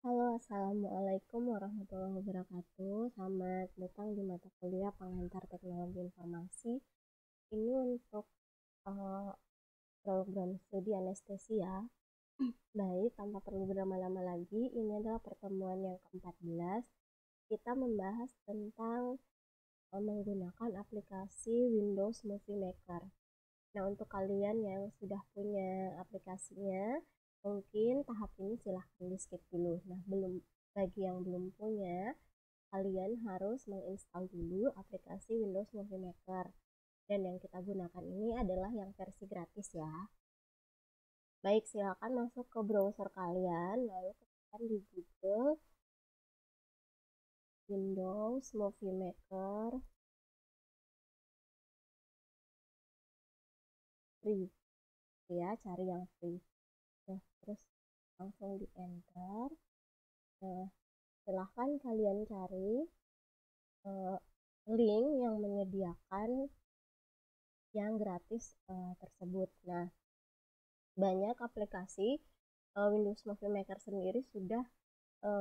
Halo, Assalamualaikum warahmatullahi wabarakatuh. Selamat datang di mata kuliah Pengantar Teknologi Informasi. Ini untuk eh, program studi anestesia. Baik, tanpa perlu berlama-lama lagi, ini adalah pertemuan yang ke-14. Kita membahas tentang menggunakan aplikasi Windows Movie Maker. Nah, untuk kalian yang sudah punya aplikasinya, mungkin tahap ini silahkan di skip dulu. Nah, bagi yang belum punya, kalian harus menginstal dulu aplikasi Windows Movie Maker. Dan yang kita gunakan ini adalah yang versi gratis ya. Baik, silakan masuk ke browser kalian, lalu ketikkan di Google Windows Movie Maker free. Ya, cari yang free. Nah, terus langsung di enter. Nah, silahkan kalian cari link yang menyediakan yang gratis tersebut. Nah, banyak aplikasi Windows Movie Maker sendiri sudah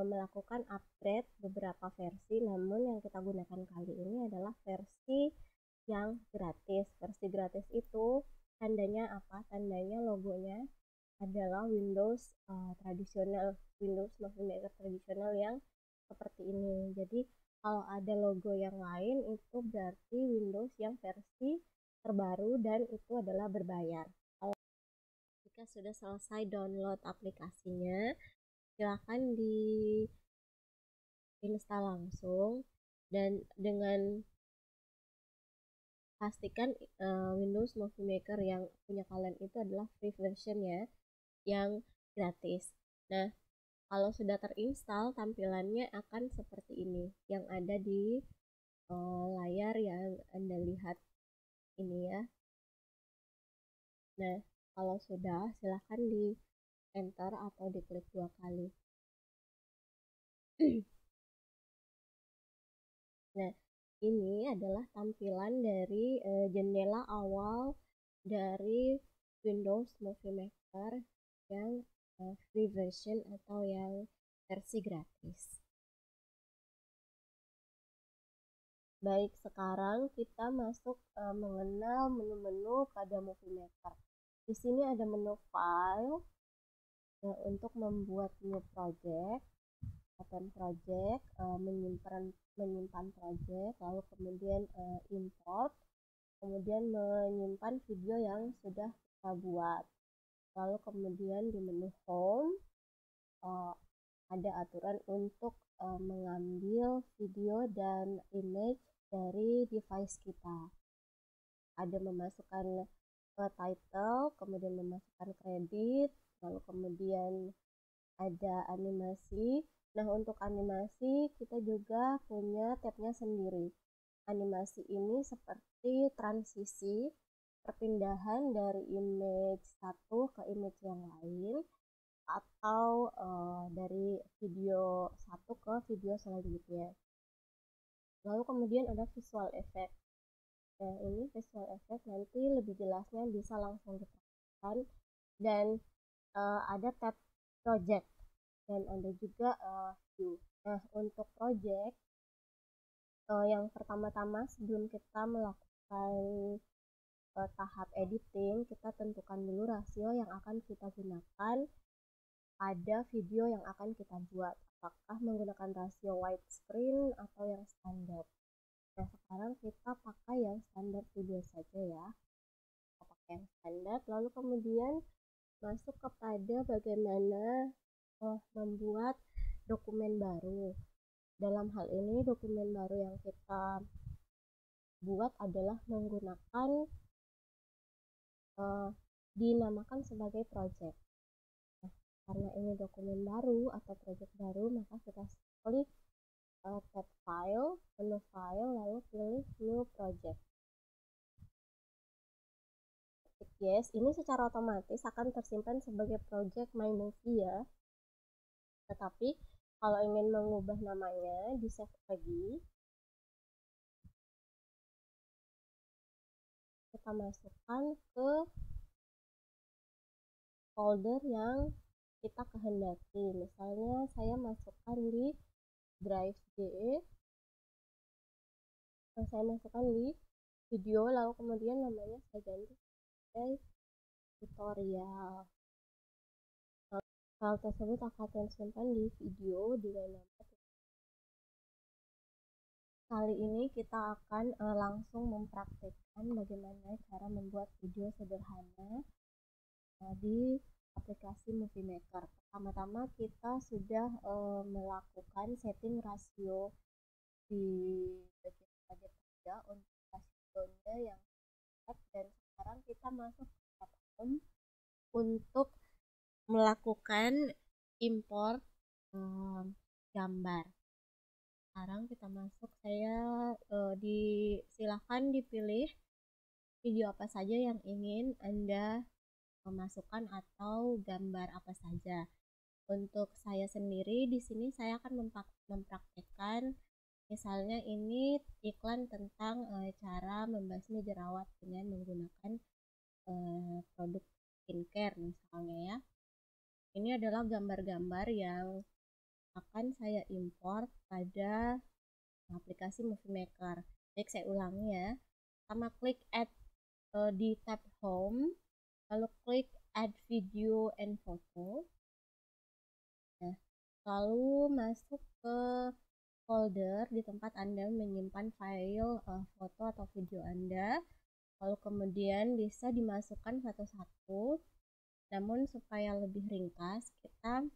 melakukan upgrade beberapa versi, namun yang kita gunakan kali ini adalah versi yang gratis. Versi gratis itu tandanya apa? Tandanya logonya adalah Windows tradisional, Windows Movie Maker tradisional yang seperti ini. Jadi kalau ada logo yang lain itu berarti Windows yang versi terbaru dan itu adalah berbayar. Jika sudah selesai download aplikasinya, silakan install langsung dan dengan pastikan Windows Movie Maker yang punya kalian itu adalah free version ya, yang gratis. Nah, kalau sudah terinstall, tampilannya akan seperti ini, yang ada di layar yang Anda lihat ini ya. Nah, kalau sudah, silahkan di enter atau diklik 2 kali. Nah, ini adalah tampilan dari jendela awal dari Windows Movie Maker yang free version atau yang versi gratis. Baik, sekarang kita masuk mengenal menu-menu pada Movie Maker. Di sini ada menu file untuk membuat new project, open project, menyimpan project, lalu kemudian import, kemudian menyimpan video yang sudah kita buat. Lalu kemudian di menu home ada aturan untuk mengambil video dan image dari device kita. Ada memasukkan title, kemudian memasukkan kredit, lalu kemudian ada animasi. Nah, untuk animasi kita juga punya tabnya sendiri. Animasi ini seperti transisi perpindahan dari image satu ke image yang lain atau dari video satu ke video selanjutnya. Lalu kemudian ada visual effect. Nah, ini visual effect nanti lebih jelasnya bisa langsung dipraktikkan dan ada tab project dan ada juga view. Nah, untuk project yang pertama-tama sebelum kita melakukan tahap editing, kita tentukan dulu rasio yang akan kita gunakan pada video yang akan kita buat. Apakah menggunakan rasio widescreen atau yang standar. Nah, sekarang kita pakai yang standar video saja ya. Kita pakai yang standar, lalu kemudian masuk kepada bagaimana membuat dokumen baru. Dalam hal ini, dokumen baru yang kita buat adalah menggunakan dinamakan sebagai project. Nah, karena ini dokumen baru atau project baru, maka kita klik tab file, menu file, lalu pilih new project. Yes, ini secara otomatis akan tersimpan sebagai project My Movie ya. Tetapi kalau ingin mengubah namanya, di save lagi. Kita masukkan ke folder yang kita kehendaki. Misalnya saya masukkan di drive D, saya masukkan di video, lalu kemudian namanya saya ganti sebagai tutorial. File tersebut akan tersimpan di video dengan nama. Kali ini kita akan langsung mempraktikkan bagaimana cara membuat video sederhana di aplikasi Movie Maker. Pertama-tama kita sudah melakukan setting rasio di bagian target kerja untuk rasionya yang tepat, dan sekarang kita masuk ke tab Home untuk melakukan import gambar. Sekarang kita masuk, saya silahkan dipilih video apa saja yang ingin Anda memasukkan atau gambar apa saja. Untuk saya sendiri di sini saya akan mempraktekkan, misalnya ini iklan tentang cara membasmi jerawat dengan menggunakan produk skincare misalnya ya. Ini adalah gambar-gambar yang akan saya import pada aplikasi Movie Maker. Baik, saya ulangi ya. Pertama klik add di tab Home, lalu klik add video and photo. Nah, lalu masuk ke folder di tempat Anda menyimpan file foto atau video Anda. Lalu kemudian bisa dimasukkan satu-satu. Namun supaya lebih ringkas, kita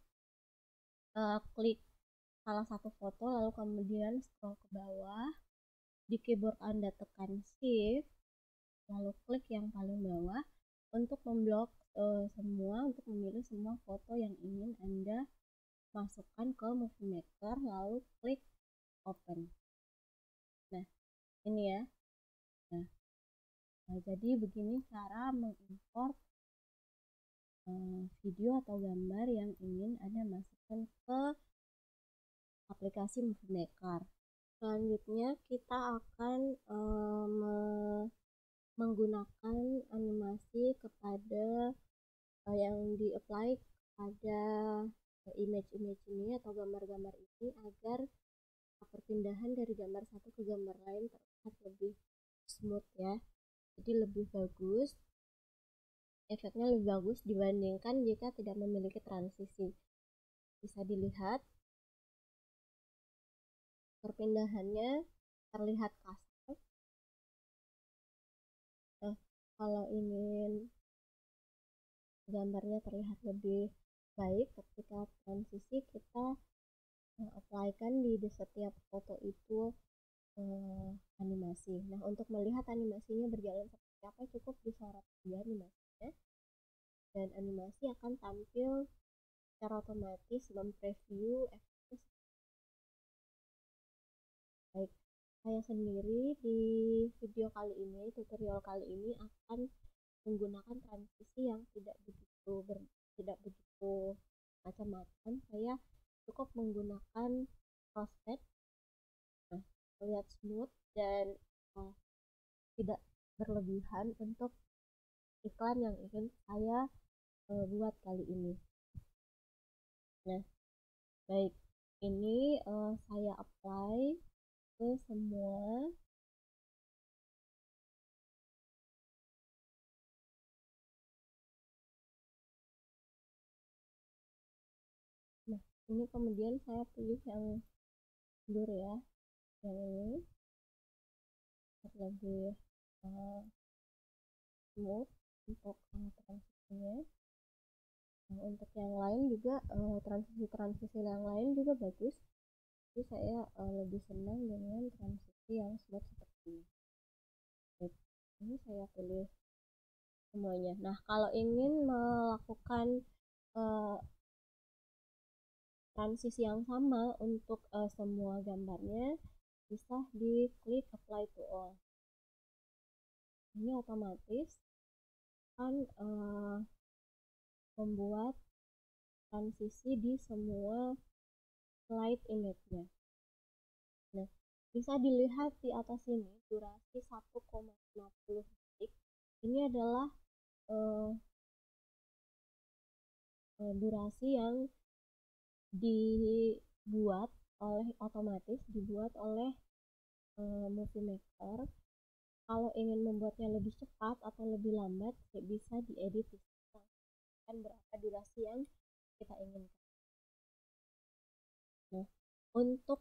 klik salah satu foto, lalu kemudian scroll ke bawah. Di keyboard Anda tekan Shift, lalu klik yang paling bawah untuk memblok semua, untuk memilih semua foto yang ingin Anda masukkan ke Movie Maker, lalu klik Open. Nah, ini ya. Nah, jadi begini cara mengimport video atau gambar yang ingin Anda masukkan ke aplikasi Movie Maker. Selanjutnya kita akan menggunakan animasi kepada yang di-apply pada image-image ini atau gambar-gambar ini agar perpindahan dari gambar satu ke gambar lain terlihat lebih smooth ya. Jadi lebih bagus, efeknya lebih bagus dibandingkan jika tidak memiliki transisi. Bisa dilihat perpindahannya terlihat kasar. Nah, kalau ingin gambarnya terlihat lebih baik ketika transisi, kita apply-kan di setiap foto itu animasi. Nah, untuk melihat animasinya berjalan seperti apa, cukup disorot saja animasinya, dan animasi akan tampil secara otomatis mempreview efeknya. Baik, saya sendiri di video kali ini, tutorial kali ini akan menggunakan transisi yang tidak begitu macam-macam. Saya cukup menggunakan crossfade, nah, terlihat smooth dan tidak berlebihan untuk iklan yang ingin saya buat kali ini. Nah, baik, ini saya apply ke semua. Nah, ini kemudian saya pilih yang blur ya, yang ini lebih smooth untuk transisinya. Nah, untuk yang lain juga transisi-transisi yang lain juga bagus. Jadi saya lebih senang dengan transisi yang smooth seperti ini. Baik, ini saya pilih semuanya. Nah, kalau ingin melakukan transisi yang sama untuk semua gambarnya, bisa diklik apply to all. Ini otomatis akan membuat transisi di semua slide image-nya. Nah, bisa dilihat di atas ini durasi 1,50 detik. Ini adalah durasi yang dibuat oleh movie maker. Kalau ingin membuatnya lebih cepat atau lebih lambat, bisa diedit kan berapa durasi yang kita inginkan. Nah, untuk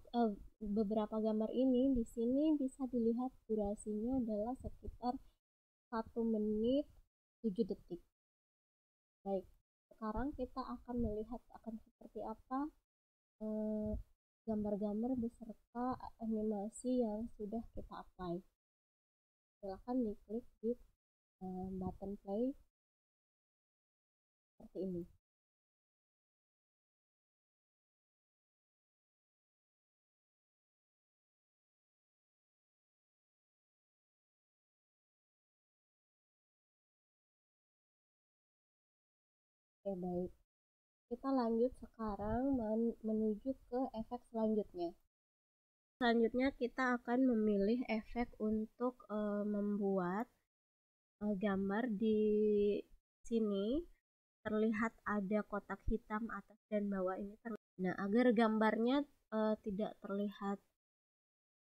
beberapa gambar ini di sini bisa dilihat durasinya adalah sekitar 1 menit 7 detik. Baik, sekarang kita akan melihat akan seperti apa gambar-gambar beserta animasi yang sudah kita apply. Silahkan diklik di button play seperti ini. Oke, baik. Kita lanjut sekarang menuju ke efek selanjutnya. Selanjutnya kita akan memilih efek untuk membuat gambar di sini terlihat ada kotak hitam atas dan bawah ini terlihat. Nah, agar gambarnya tidak terlihat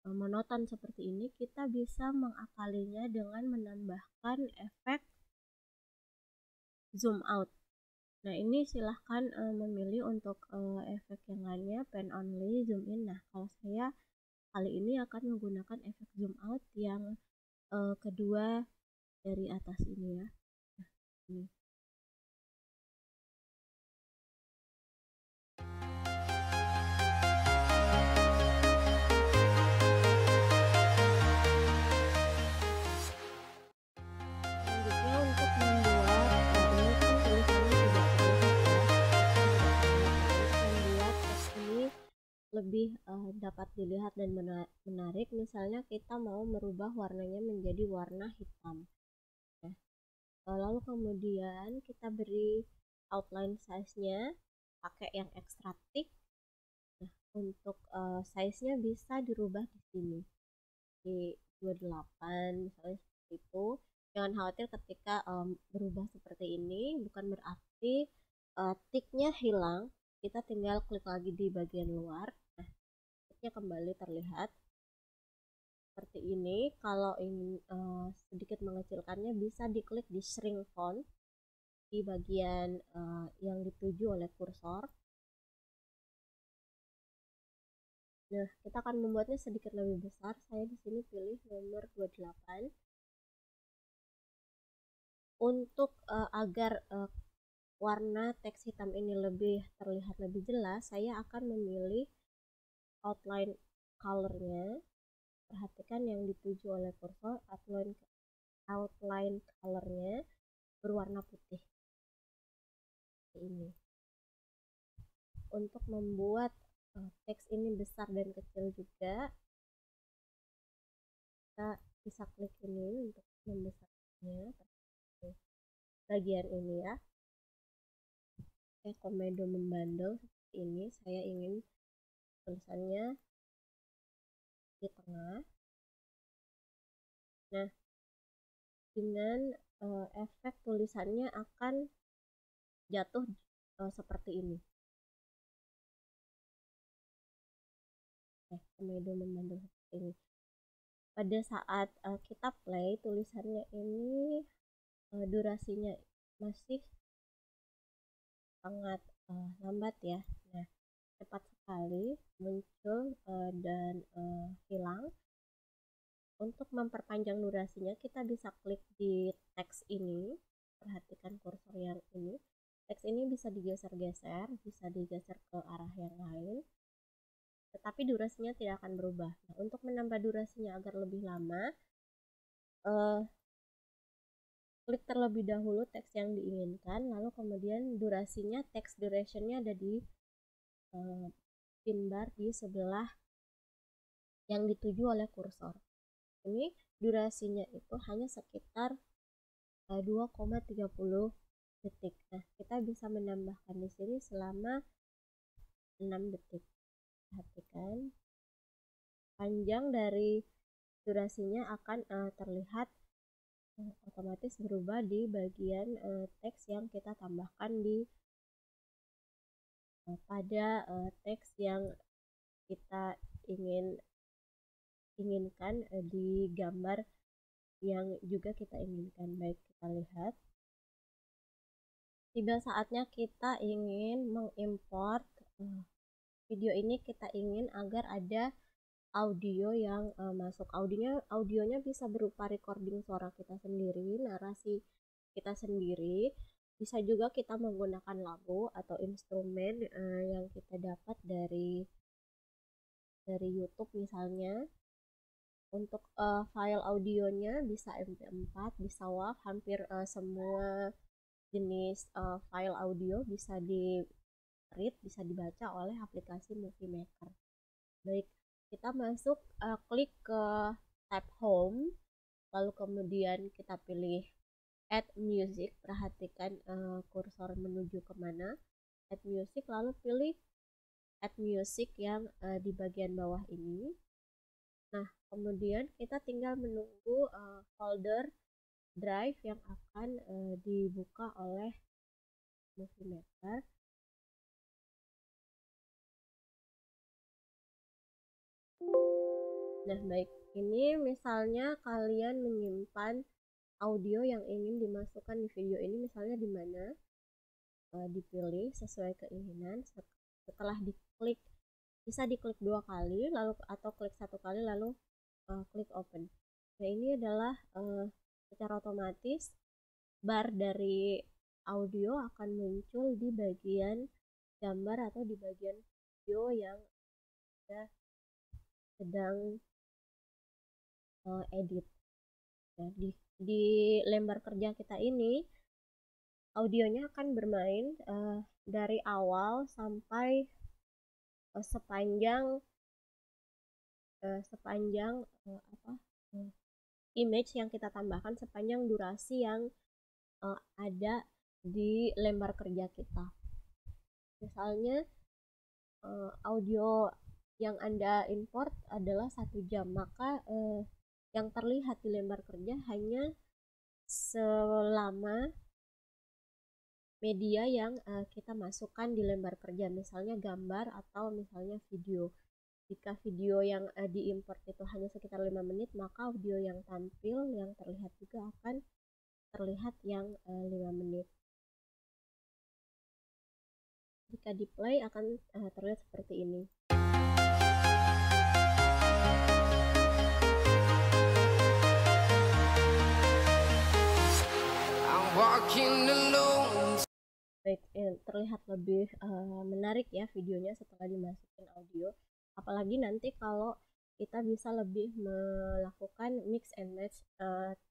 monoton seperti ini, kita bisa mengakalinya dengan menambahkan efek zoom out. Nah, ini silahkan memilih untuk efek yang lainnya, pan only, zoom in. Nah, kalau saya kali ini akan menggunakan efek zoom out yang kedua dari atas ini ya. Nah, ini. Selanjutnya untuk membuat ini kan tulisannya tidak terlihat ya, membuat teks ini lebih dapat dilihat dan menarik. Misalnya kita mau merubah warnanya menjadi warna hitam. Nah, lalu kemudian kita beri outline size-nya pakai yang extra thick. Nah, untuk size-nya bisa dirubah di sini di 28 misalnya seperti itu. Jangan khawatir ketika berubah seperti ini, bukan berarti thick-nya hilang. Kita tinggal klik lagi di bagian luar. Nah, thick-nya kembali terlihat seperti ini. Kalau ingin sedikit mengecilkannya, bisa diklik di shrink font di bagian yang dituju oleh kursor. Nah, kita akan membuatnya sedikit lebih besar. Saya di sini pilih nomor 28. Untuk agar warna teks hitam ini lebih terlihat lebih jelas, saya akan memilih outline color-nya. Perhatikan yang dituju oleh kursor, outline color-nya berwarna putih. Ini. Untuk membuat teks ini besar dan kecil juga, kita bisa klik ini untuk membesarkannya. Bagian ini ya. Komodo membandel seperti ini. Saya ingin tulisannya di tengah. Nah, dengan efek tulisannya akan jatuh seperti ini. Komodo membandel seperti ini. Pada saat kita play, tulisannya ini durasinya masih sangat lambat ya. Nah, cepat sekali muncul dan hilang. Untuk memperpanjang durasinya, kita bisa klik di teks ini. Perhatikan kursor yang ini. Teks ini bisa digeser-geser, bisa digeser ke arah yang lain, tetapi durasinya tidak akan berubah. Nah, untuk menambah durasinya agar lebih lama, klik terlebih dahulu teks yang diinginkan, lalu kemudian durasinya, text duration-nya ada di pin bar di sebelah yang dituju oleh kursor. Ini durasinya itu hanya sekitar 2,30 detik. Nah, kita bisa menambahkan di sini selama 6 detik. Perhatikan, panjang dari durasinya akan terlihat otomatis berubah di bagian teks yang kita tambahkan di pada teks yang kita inginkan di gambar yang juga kita inginkan. Baik, kita lihat. Tiba saatnya kita ingin mengimport video ini, kita ingin agar ada audio yang masuk. Audionya bisa berupa recording suara kita sendiri, narasi kita sendiri. Bisa juga kita menggunakan lagu atau instrumen yang kita dapat dari YouTube misalnya. Untuk file audionya bisa MP4, bisa WAV, hampir semua jenis file audio bisa di read, bisa dibaca oleh aplikasi Movie Maker. Baik, kita masuk, klik ke tab Home, lalu kemudian kita pilih Add Music. Perhatikan kursor menuju kemana, Add Music, lalu pilih Add Music yang di bagian bawah ini. Nah, kemudian kita tinggal menunggu folder drive yang akan dibuka oleh Movie Maker. Nah, baik, ini misalnya kalian menyimpan audio yang ingin dimasukkan di video ini, misalnya di mana, dipilih sesuai keinginan. Setelah diklik, bisa diklik 2 kali lalu atau klik 1 kali lalu klik open. Nah, ini adalah secara otomatis bar dari audio akan muncul di bagian gambar atau di bagian video yang kita sedang edit. Nah, di lembar kerja kita ini audionya akan bermain dari awal sampai sepanjang image yang kita tambahkan, sepanjang durasi yang ada di lembar kerja kita. Misalnya audio yang Anda import adalah 1 jam, maka yang terlihat di lembar kerja hanya selama media yang kita masukkan di lembar kerja, misalnya gambar atau misalnya video. Jika video yang diimport itu hanya sekitar 5 menit, maka audio yang tampil, yang terlihat juga akan terlihat yang 5 menit. Jika di play akan terlihat seperti ini. Baik, terlihat lebih menarik ya videonya setelah dimasukin audio. Apalagi nanti kalau kita bisa lebih melakukan mix and match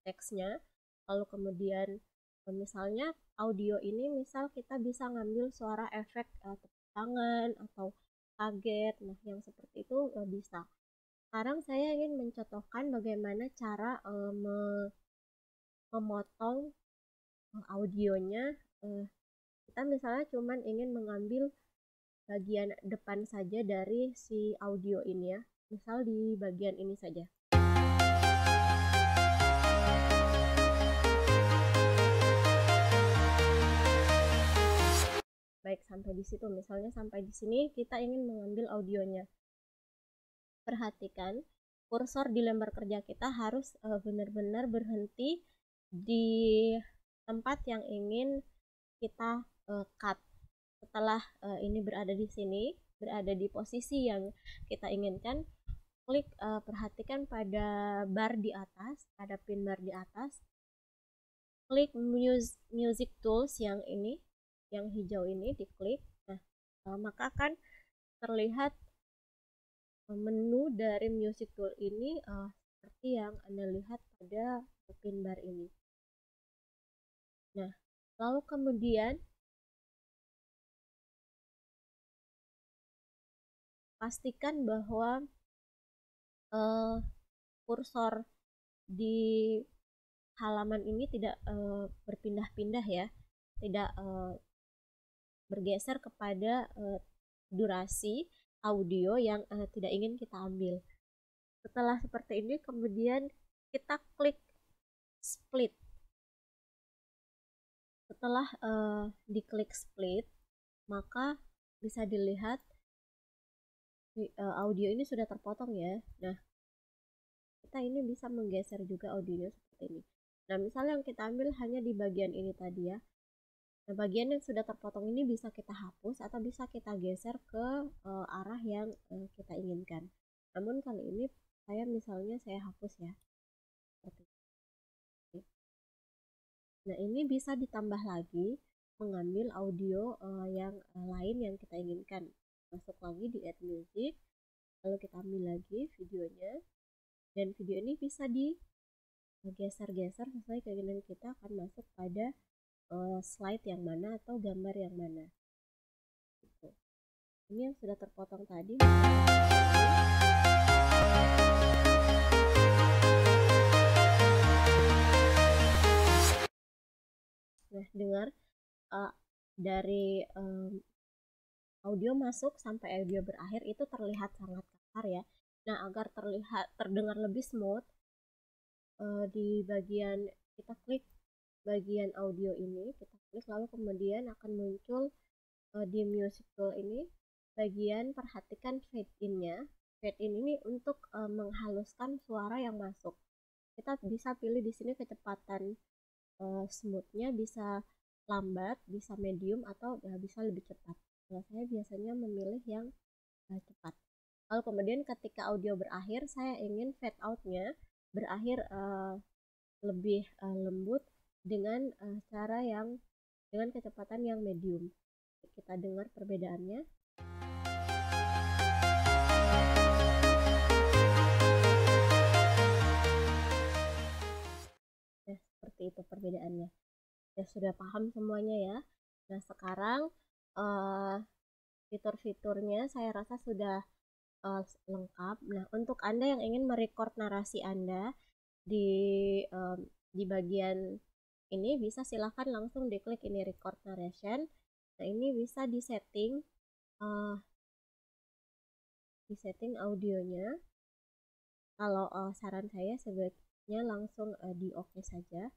teksnya, lalu kemudian misalnya audio ini, misal kita bisa ngambil suara efek tepuk tangan atau kaget, nah yang seperti itu bisa. Sekarang saya ingin mencontohkan bagaimana cara memotong audionya. Kita misalnya cuman ingin mengambil bagian depan saja dari si audio ini ya, misal di bagian ini saja. Baik, sampai di situ, misalnya sampai di sini kita ingin mengambil audionya. Perhatikan kursor di lembar kerja kita harus benar-benar berhenti di tempat yang ingin kita cut. Setelah ini berada di sini, berada di posisi yang kita inginkan, klik, perhatikan pada bar di atas, pada pin bar di atas, klik music tools yang ini, yang hijau ini diklik. Nah, maka akan terlihat menu dari music tool ini seperti yang Anda lihat pada pin bar ini. Nah, lalu kemudian pastikan bahwa kursor di halaman ini tidak berpindah-pindah ya, tidak bergeser kepada durasi audio yang tidak ingin kita ambil. Setelah seperti ini, kemudian kita klik split. Setelah diklik split, maka bisa dilihat audio ini sudah terpotong ya. Nah, kita ini bisa menggeser juga audionya seperti ini. Nah, misalnya yang kita ambil hanya di bagian ini tadi ya. Nah, bagian yang sudah terpotong ini bisa kita hapus atau bisa kita geser ke arah yang kita inginkan. Namun kali ini misalnya saya hapus ya. Seperti ini. Nah, ini bisa ditambah lagi mengambil audio yang lain yang kita inginkan. Masuk lagi di Add Music, lalu kita ambil lagi videonya, dan video ini bisa digeser-geser sesuai keinginan kita akan masuk pada slide yang mana atau gambar yang mana. Gitu. Ini yang sudah terpotong tadi. Nah, dengar dari audio masuk sampai audio berakhir itu terlihat sangat kasar ya. Nah, agar terdengar lebih smooth, di bagian kita klik bagian audio ini, kita klik lalu kemudian akan muncul di music tool ini bagian perhatikan fade in-nya. Fade in ini untuk menghaluskan suara yang masuk. Kita bisa pilih di sini kecepatan smoothnya bisa lambat, bisa medium, atau bisa lebih cepat. Nah, saya biasanya memilih yang cepat. Lalu kemudian ketika audio berakhir, saya ingin fade out-nya berakhir lebih lembut dengan cara yang dengan kecepatan yang medium. Kita dengar perbedaannya. Nah, seperti itu perbedaannya. Ya, sudah paham semuanya ya. Nah, sekarang fitur-fiturnya saya rasa sudah lengkap. Nah, untuk Anda yang ingin merecord narasi Anda di bagian ini, bisa silahkan langsung diklik ini record narration. Nah, ini bisa disetting audionya. Kalau saran saya sebaiknya langsung di oke saja.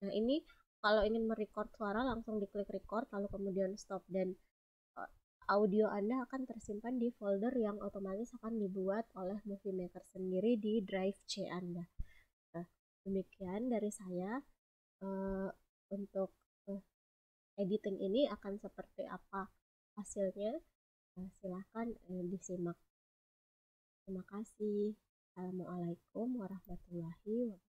Nah, ini kalau ingin merecord suara langsung diklik record lalu kemudian stop, dan audio Anda akan tersimpan di folder yang otomatis akan dibuat oleh Movie Maker sendiri di drive C Anda. Nah, demikian dari saya. Untuk editing ini akan seperti apa hasilnya, silahkan disimak. Terima kasih. Assalamualaikum warahmatullahi wabarakatuh.